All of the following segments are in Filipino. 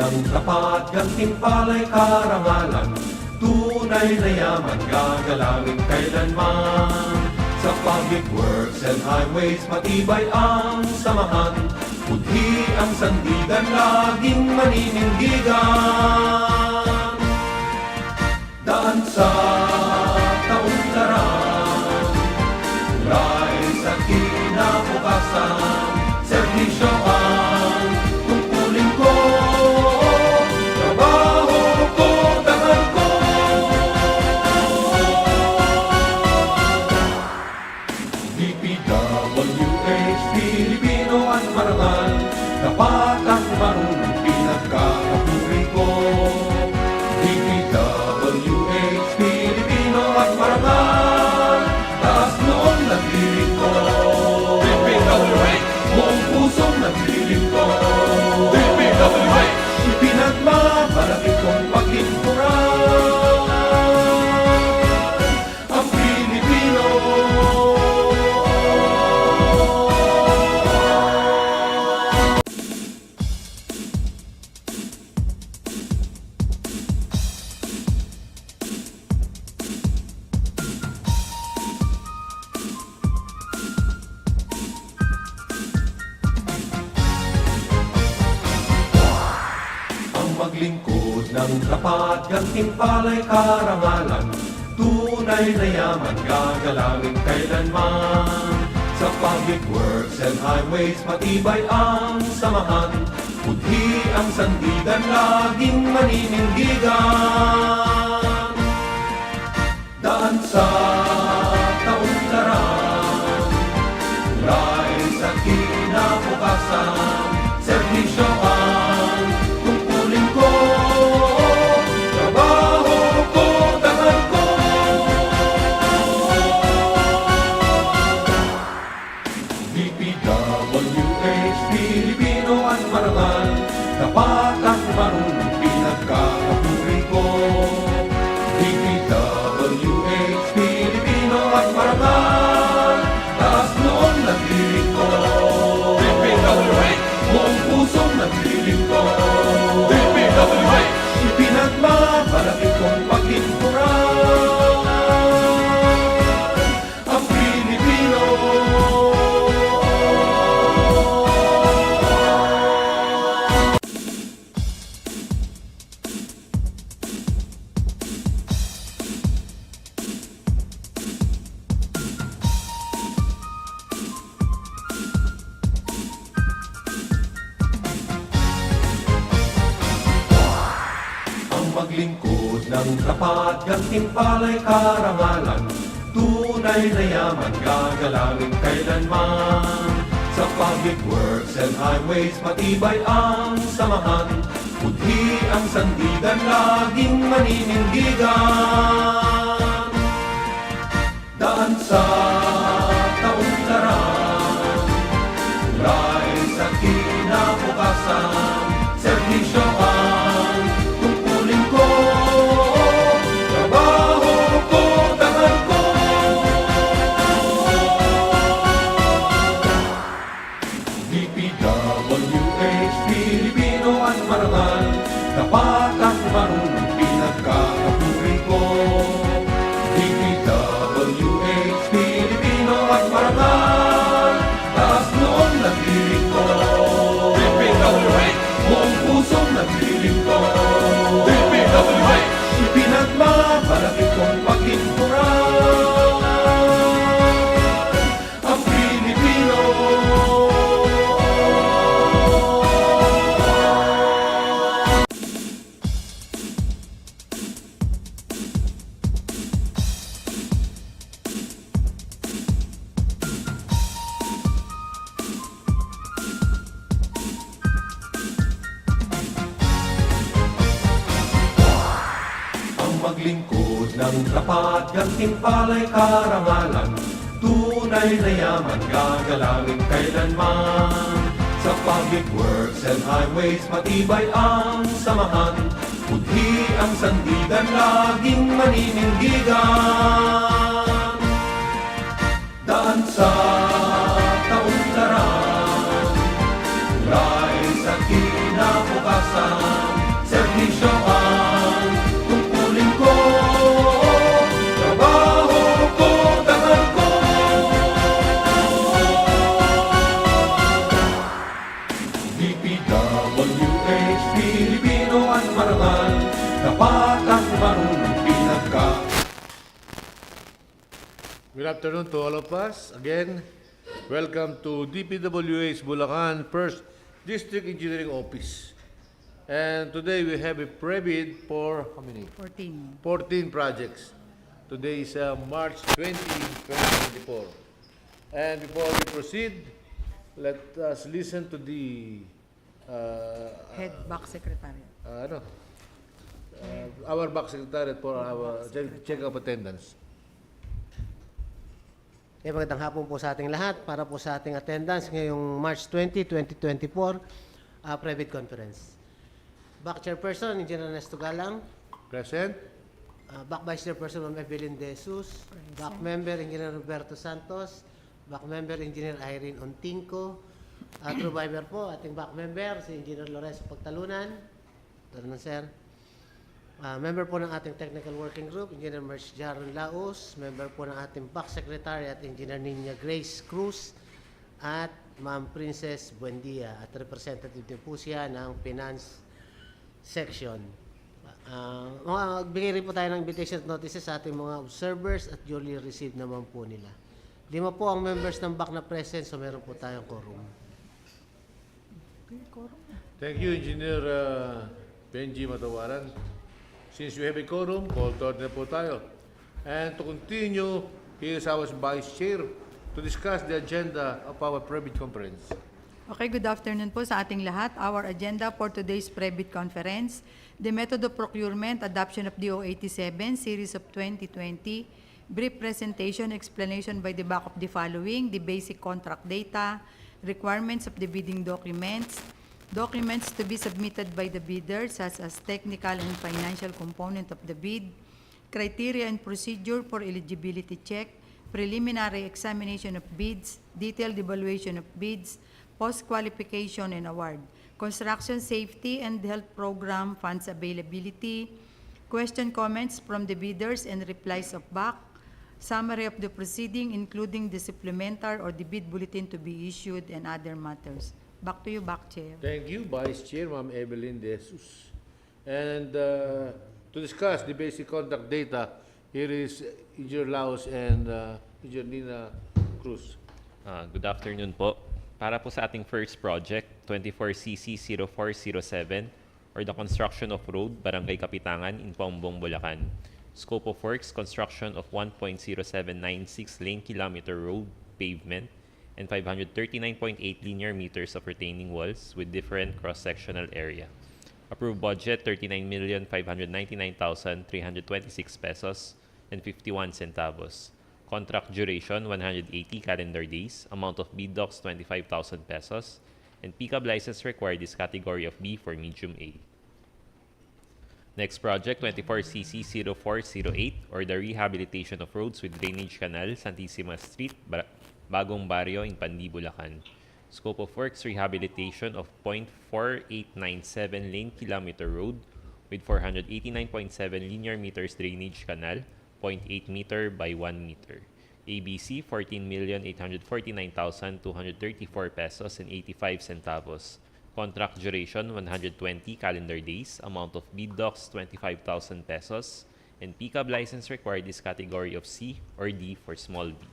ng tapat, gantimpala'y karangalan, tunay na yaman gagalangin kailanman. Sa public works and highways matibay ang samahan, budhi ang sandigan laging maninindigan. Daan sa kaunlaran, tulay sa kinabukasan, serbisyo ang tungkulin ko, trabaho ko, dangal ko. DPWH, Pilipino at marangal, dapat ang marunong pinagkakapuri ko. DPWH, Pilipino at marangal, taas noon nagdiling ko. DPWH, buong pusong nagdiling ko. DPWH, ipinagmamalaki kong paglinturan ang Pilipino. Maglingkod ng tapat, gantimpala'y karangalan, tunay na yaman gagalangin kailanman. Sa public works and highways matibay ang samahan, budhi ang sandigan laging maninindigan. Daan sa kaunlaran, tulay sa kinabukasan, serbisyo ang tungkulin ko, trabaho ko, dangal ko. DPWH, Pilipino at marangal, dapat at marunong pinagkakapuri ko. DPWH, Pilipino at marangal, taas noon nagdiling ko. DPWH, buong pusong nagdiling ko. DPWH, ipinagmamalaki kong paglinturan ang Pilipino. Maglingkod ng tapat, gantimpala'y karangalan, tunay na yaman gagalangin kailanman. Sa public works and highways matibay ang samahan, budhi ang sandigan laging maninindigan. Daan sa kaunlaran, tulay sa kinabukasan, serbisyo ang tungkulin ko, trabaho ko, dangal ko. DPWH, Pilipino at marangal, dapat at marunong pinagkakapuri ko. DPWH, Pilipino at marangal, taas noon nagdiling ko. DPWH, buong pusong nagdiling ko. DPWH, ipinagmamalaki kong paglinturan ang Pilipino. Maglingkod ng tapat, gantimpala'y karangalan, tunay na yaman gagalangin kailanman. Sa public works and highways matibay ang samahan, budhi ang sandigan laging maninindigan. Daan sa kaunlaran, tulay sa kinabukasan, DPWH, Pilipino at marangal, dapat ang marunong pinagka. Good afternoon to all of us. Again, welcome to DPWH Bulacan, 1st District Engineering Office. And today we have a pre-bid for how many? 14 projects. Today is March 20, 2024. And before we proceed, let us listen to the Head Back Secretary. our back secretary for our check of attendance. Magandang hapon po sa ating lahat para po sa ating attendance ngayong March 20, 2024 private conference. Back Chairperson, Engineer Ernesto Galang. Present. Back Vice Chairperson, Ma'am Evelyn De Jesus. Back Member, Engineer Roberto Santos. Back Member, Engineer Irene Ontinco. True Member po, ating back member, si Engineer Lorenzo Pagtalunan. Talunan, sir. Member po ng ating Technical Working Group, Engineer Merch Jaron Laos. Member po ng ating Back Secretary at Engineer Nina Grace Cruz. At Ma'am Princess Buendia. At representative din po siya ng Finance Section. Magbigay rin po tayo ng invitation notices sa ating mga observers at duly received naman po nila. 5 po ang members ng back na present, so meron po tayong quorum. Thank you, Engineer Benji Matawaran. Since we have a quorum, call to order po tayo. And to continue, here is our Vice Chair to discuss the agenda of our private conference. Okay, good afternoon po sa ating lahat. Our agenda for today's pre-bid conference, the method of procurement, adoption of DEO 87, series of 2020, brief presentation, explanation by the back of the following, the basic contract data, requirements of the bidding documents, documents to be submitted by the bidder, such as technical and financial component of the bid, criteria and procedure for eligibility check, preliminary examination of bids, detailed evaluation of bids, post-qualification and award, construction safety and health program funds availability, question comments from the bidders and replies of back, summary of the proceeding including the supplementar or the bid bulletin to be issued and other matters. Back to you, Back Chair. Thank you, Vice Chair, Ma'am Evelyn De Jesus. And to discuss the basic contract data, here is Engineer Laos and Engineer Nina Cruz. Good afternoon po. Para po sa ating first project, 24CC0407, or the construction of road, Barangay Kapitangan in Paombong, Bulacan. Scope of works, construction of 1.0796 lane kilometer road pavement and 539.8 linear meters of retaining walls with different cross-sectional area. Approved budget, 39,599,326 pesos and 51 centavos. Contract duration, 180 calendar days. Amount of bid docs, 25,000 pesos. And pickup license required is category of B for medium A. Next project, 24CC0408, or the rehabilitation of roads with drainage canal, Santissima Street, Bagong, Barrio in Pandi, Bulacan. Scope of works, rehabilitation of 0.4897 lane kilometer road with 489.7 linear meters drainage canal, 0.8 meter by 1 meter. ABC, 14,849,234 pesos and 85 centavos. Contract duration, 120 calendar days. Amount of bid docs, 25,000 pesos. And pickup license required is category of C or D for small b.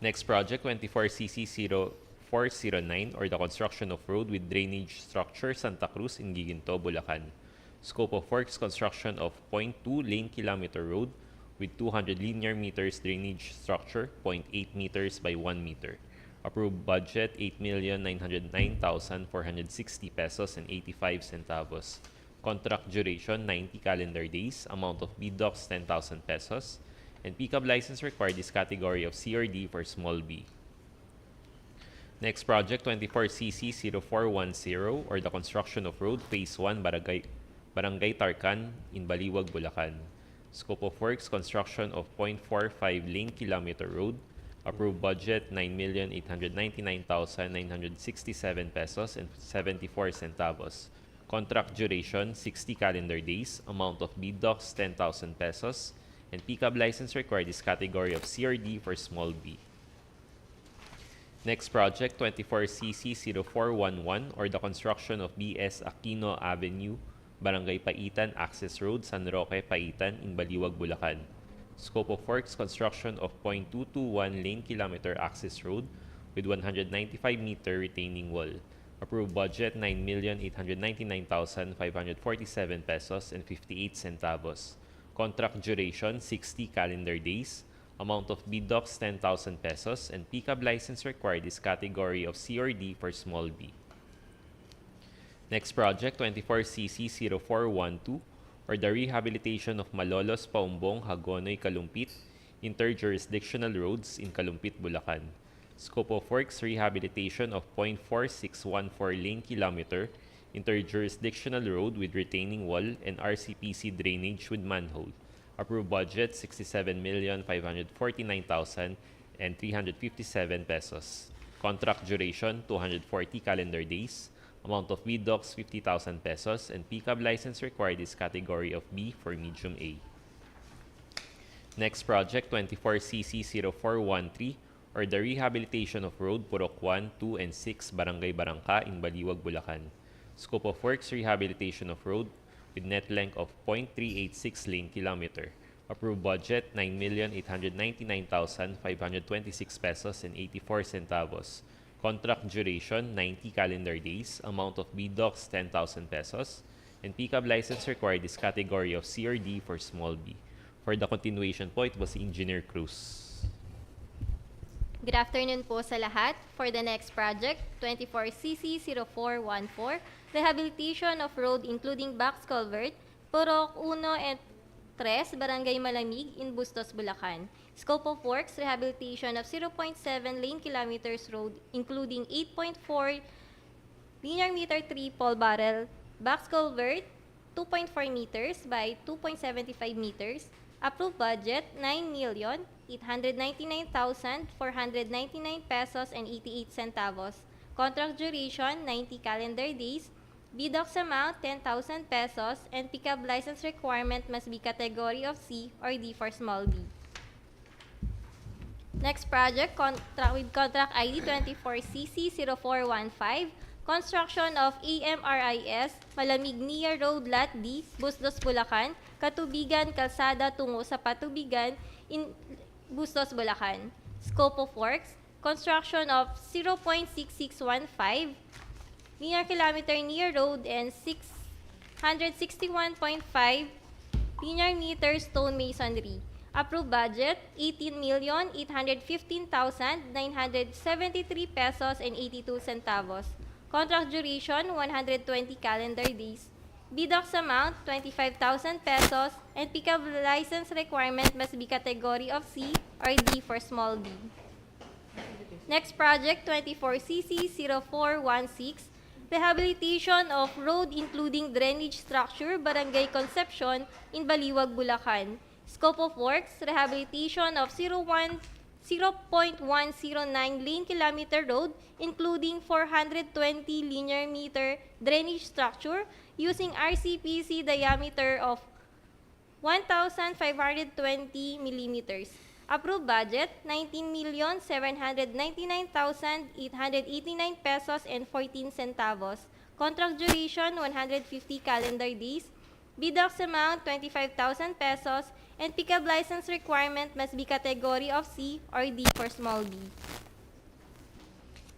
Next project, 24CC0409, or the construction of road with drainage structure, Santa Cruz in Guiguinto, Bulacan. Scope of works, construction of 0.2 lane kilometer road with 200 linear meters drainage structure, 0.8 meters by 1 meter. Approved budget, 8,909,460 pesos and 85 centavos. Contract duration, 90 calendar days. Amount of bid docs, 10,000 pesos. And pickup license required is category of C or D for small b. Next project, 24CC0410, or the construction of road, Phase 1, Barangay Tarcan in Baliwag, Bulacan. Scope of works, construction of 0.45 lane kilometer road. Approved budget, 9,899,967 pesos and 74 centavos. Contract duration, 60 calendar days. Amount of bid docs, 10,000 pesos. And pickup license required is category of C or D for small b. Next project, 24CC0411, or the construction of BS Aquino Avenue, Barangay Paitan Access Road, San Roque, Paitan, in Baliwag, Bulacan. Scope of works, construction of 0.221 lane kilometer access road with 195-meter retaining wall. Approved budget, 9,899,547 pesos and 58 centavos. Contract duration, 60 calendar days. Amount of bid docs, 10,000 pesos, and pickup license required is category of C or D for small b. Next project, 24CC0412, or the rehabilitation of Malolos-Paombong-Hagonoy-Calumpit, interjurisdictional roads in Calumpit, Bulacan. Scope of works, rehabilitation of 0.4614 lane kilometer, interjurisdictional road with retaining wall and RCPC drainage with manhole. Approved budget, 67,549,357 pesos. Contract duration, 240 calendar days. Amount of bid docs, 50,000 pesos. And pickup license required is category of B for medium A. Next project, 24CC0413, or the rehabilitation of road Purok 1, 2, and 6, Barangay Barangca in Baliwag, Bulacan. Scope of works, rehabilitation of road with net length of 0.386 lane kilometer. Approved budget, 9,899,526 pesos and 84 centavos. Contract duration, 90 calendar days. Amount of bid docs, 10,000 pesos. And pickup license required is category of C or D for small b. For the continuation po, it was Engineer Cruz. Good afternoon po sa lahat. For the next project, 24CC0414, rehabilitation of road including box culvert, Purok 1 and 3, Barangay Malamig in Bustos, Bulacan. Scope of works, rehabilitation of 0.7 lane kilometers road including 8.4 linear meter 3 pole barrel, box culvert 2.4 meters by 2.75 meters. Approved budget, 9,899,499 pesos and 88 centavos. Contract duration, 90 calendar days. Bid docs amount, 10,000 pesos, and pickup license requirement must be category of C or D for small b. Next project, with contract ID 24CC0415, construction of AMRIS, Malamig near Road Lot D, Bustos, Bulacan, KATUBIGAN, Kalsada, Tungo sa Patubigan in Bustos, Bulacan. Scope of works, construction of 0.6615 linear kilometer near road and 661.5 linear meter stone masonry. Approved budget, 18,815,973 pesos and 82 centavos. Contract duration, 120 calendar days. Bid docs amount, 25,000 pesos, and pickup license requirement must be category of C or D for small b. Next project, 24CC0416, rehabilitation of road including drainage structure, Barangay Concepcion in Baliwag, Bulacan. Scope of works, rehabilitation of 0.109 lane kilometer road including 420 linear meter drainage structure using RCPC diameter of 1,520 millimeters. Approved budget, 19,799,889 pesos and 14 centavos. Contract duration, 150 calendar days. Bid docs amount, 25,000 pesos. And pickup license requirement must be category of C or D for small b.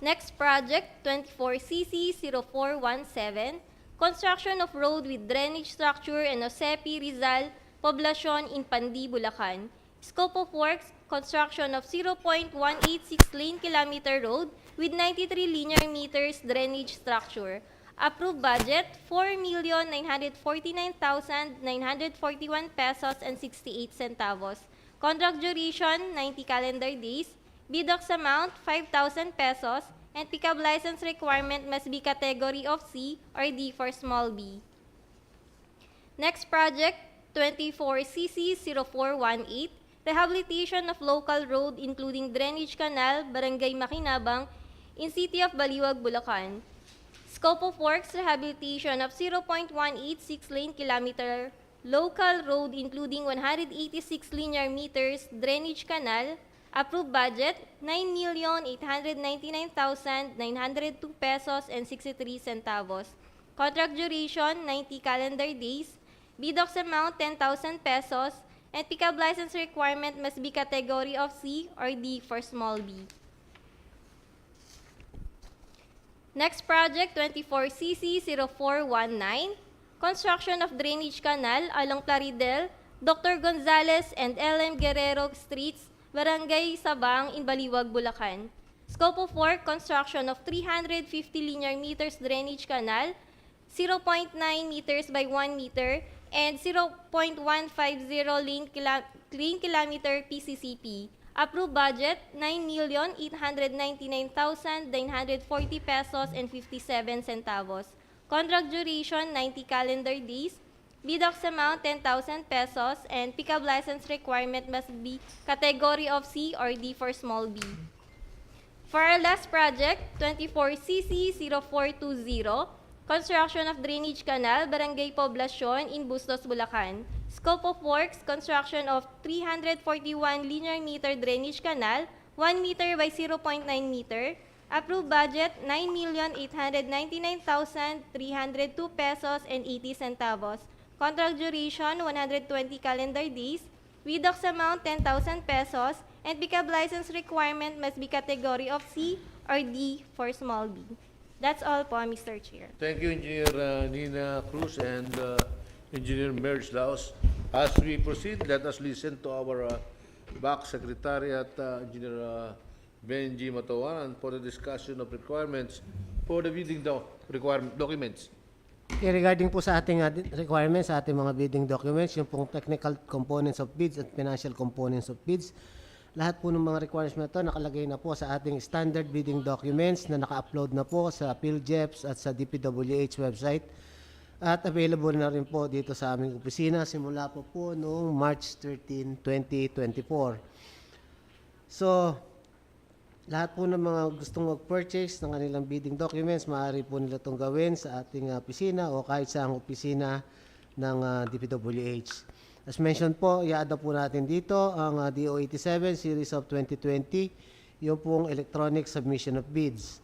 Next project, 24CC0417, construction of road with drainage structure in Osepi, Rizal, Poblacion in Pandi, Bulacan. Scope of works, construction of 0.186 lane kilometer road with 93 linear meters drainage structure. Approved budget, 4,949,941 pesos and 68 centavos. Contract duration, 90 calendar days. Bid docs amount, 5,000 pesos. And pickup license requirement must be category of C or D for small b. Next project, 24CC0418, rehabilitation of local road including drainage canal, Barangay Makinabang in City of Baliwag, Bulacan. Scope of works, rehabilitation of 0.186 lane kilometer local road including 186 linear meters drainage canal, Approved budget, 9,899,902 pesos and 63 centavos. Contract duration, 90 calendar days. BDOX amount, 10,000 pesos. And pickup license requirement must be category of C or D for small b. Next project, 24CC0419. Construction of drainage canal along Plaridel, Dr. Gonzales and LM Guerrero Streets, Barangay Sabang in Baliwag, Bulacan. Scope of work, construction of 350 linear meters drainage canal, 0.9 meters by 1 meter, and 0.150 lane kilometer PCCP. Approved budget, 9,899,940 pesos and 57 centavos. Contract duration, 90 calendar days. BDOX amount, 10,000 pesos. And pickup license requirement must be category of C or D for small b. For our last project, 24CC0420, construction of drainage canal, Barangay Poblacion in Bustos, Bulacan. Scope of works, construction of 341 linear meter drainage canal, 1 meter by 0.9 meter. Approved budget, 9,899,302 pesos and 80 centavos. Contract duration, 120 calendar days. BDOX amount, 10,000 pesos. And pickup license requirement must be category of C or D for small b. That's all po, Mr. Chair. Thank you, Engineer Nina Cruz and Engineer Merge Laos. As we proceed, let us listen to our back Secretariat, Engineer Benji Matawaran, for the discussion of requirements for the bidding requirement documents. Okay, regarding po sa ating requirements, sa ating mga bidding documents, yung pong technical components of bids at financial components of bids, lahat po ng mga requirements na ito nakalagay na po sa ating standard bidding documents na naka-upload na po sa PhilJeps at sa DPWH website at available na rin po dito sa aming opisina simula po noong March 13, 2024. So, lahat po ng mga gustong mag-purchase ng kanilang bidding documents, maaari po nila itong gawin sa ating opisina o kahit sa opisina ng DPWH. As mentioned po, i-add po natin dito ang DEO 87 series of 2020, yung pong electronic submission of bids.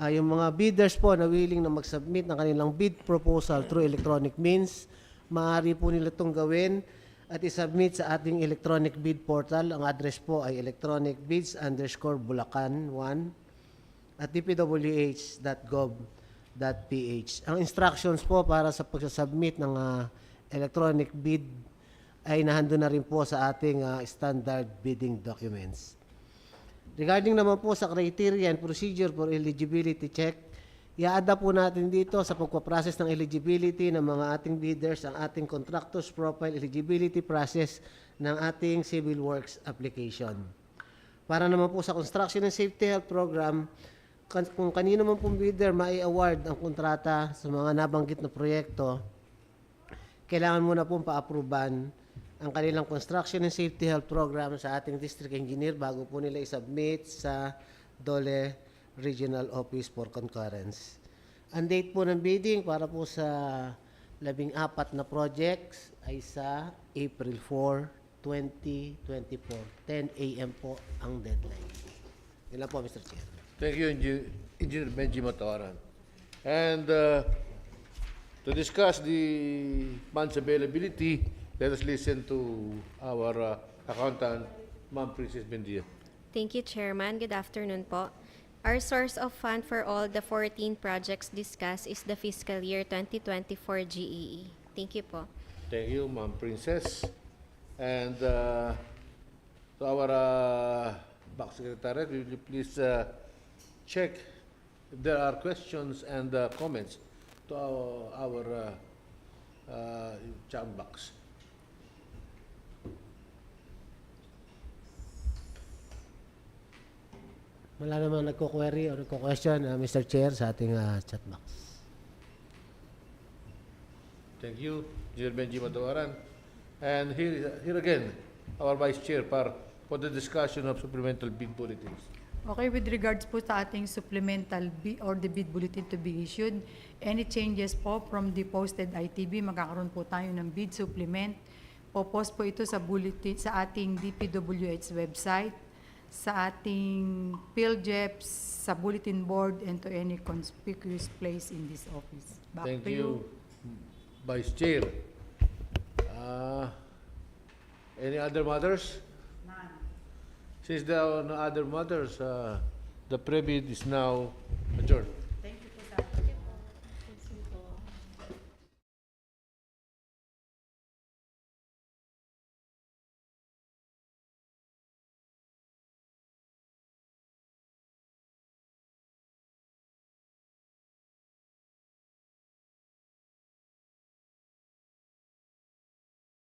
Yung mga bidders po na willing na mag-submit ng kanilang bid proposal through electronic means, maaari po nila itong gawin at isubmit sa ating electronic bid portal. Ang address po ay electronicbids_bulacan1@dpwh.gov.ph. Ang instructions po para sa pagsasubmit ng electronic bid ay nahando na rin po sa ating standard bidding documents. Regarding naman po sa criteria and procedure for eligibility check, i-add po natin dito sa pagpaprocess ng eligibility ng mga ating bidders ang ating contractors profile eligibility process ng ating civil works application. Para naman po sa construction and safety health program, kung kanino man pong bidder mai-award ang kontrata sa mga nabanggit na proyekto, kailangan muna pong pa-approvean ang kanilang construction and safety health program sa ating district engineer bago po nila isubmit sa DOLE Regional Office for Concurrence. Ang date po ng bidding para po sa 14 na projects ay sa April 4, 2024. 10 a.m. po ang deadline. Yun lang po, Mr. Chair. Thank you, Engineer Benji Matawaran. And to discuss the funds availability, let us listen to our accountant, Ma'am Princess Bendia. Thank you, Chairman. Good afternoon po. Our source of fund for all the 14 projects discussed is the fiscal year 2024 GEE. Thank you po. Thank you, Ma'am Princess. And to our back secretary, will you please check if there are questions and comments to our chat box. Wala namang nagko-query o nagko-question, Mr. Chair, sa ating chat box. Thank you, Engineer Benji Matawaran. And here again, our Vice Chair for the discussion of supplemental bid bulletins. Okay, with regards po sa ating supplemental bid or the bid bulletin to be issued, any changes po from the posted ITB, magkakaroon po tayo ng bid supplement. Popost po ito sa bulletin sa ating DPWH website. sa ating PhilJeps, sa bulletin board, and to any conspicuous place in this office. Back Thank to you, Vice Chair. Any other matters? None. Since there are no other matters, the PREBID is now adjourned.